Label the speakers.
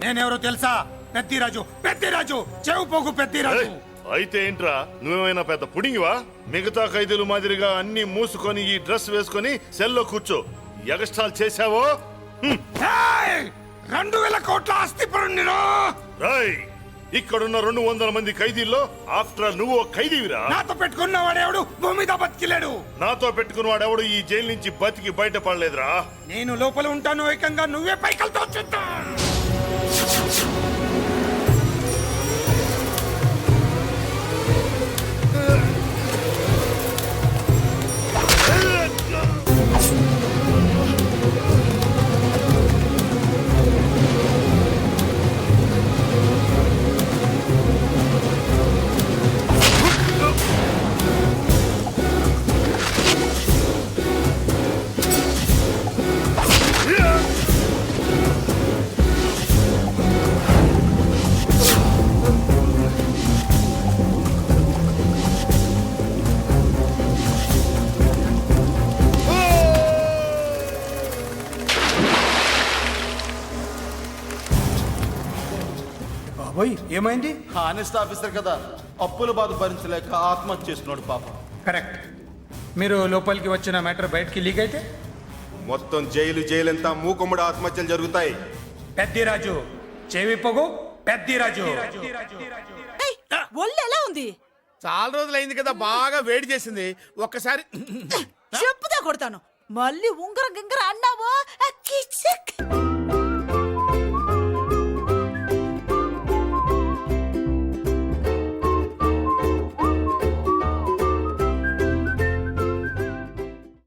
Speaker 1: నేనెవరో తెలుసా? పెద్దిరాజు, పెద్దిరాజు, చెవు పోగు పెద్దిరాజు.
Speaker 2: అయితే ఏంట్రా, నువ్వేమైనా పెద్ద పుడింగివా? మిగతా ఖైదీలు మాదిరిగా అన్ని మూసుకొని ఈ డ్రెస్ వేసుకొని సెల్లో కూర్చో. ఎగస్ట్రాల్ చేశావో
Speaker 1: 2000 కోట్ల ఆస్తిపరుణ్ణిరో.
Speaker 2: ఇక్కడున్న 200 మంది ఖైదీల్లో ఆఫ్టర్ నువ్వు ఒక ఖైదీవిరా.
Speaker 1: నాతో పెట్టుకున్న వాడెవడు భూమి మీద బతికిలేడు.
Speaker 2: నాతో పెట్టుకున్న వాడెవడు ఈ జైలు నుంచి బతికి బయటపడలేదురా.
Speaker 1: నేను లోపల ఉంటాను, ఏకంగా నువ్వే పైకలతో చూద్దా. ఏమైంది?
Speaker 3: హానెస్ట్ ఆఫీసర్ కదా, అప్పుల బాధ భరించలేక ఆత్మహత్య చేసుకున్నాడు పాప.
Speaker 1: కరెక్ట్. మీరు లోపలికి వచ్చిన మ్యాటర్ బయటికి లీక్ అయితే
Speaker 4: మొత్తం జైలంతా మూకుమ్మడి ఆత్మహత్యలు జరుగుతాయి.
Speaker 1: పెద్దిరాజు, చెవి పొగు పెద్దిరాజు.
Speaker 5: ఒళ్ళు ఎలా ఉంది?
Speaker 6: చాలా రోజులైంది కదా, బాగా వేడి చేసింది. ఒక్కసారి
Speaker 5: చెప్పుదా కొడతాను. మళ్ళీ ఉంగరం గింగర అన్నావో కిచక్.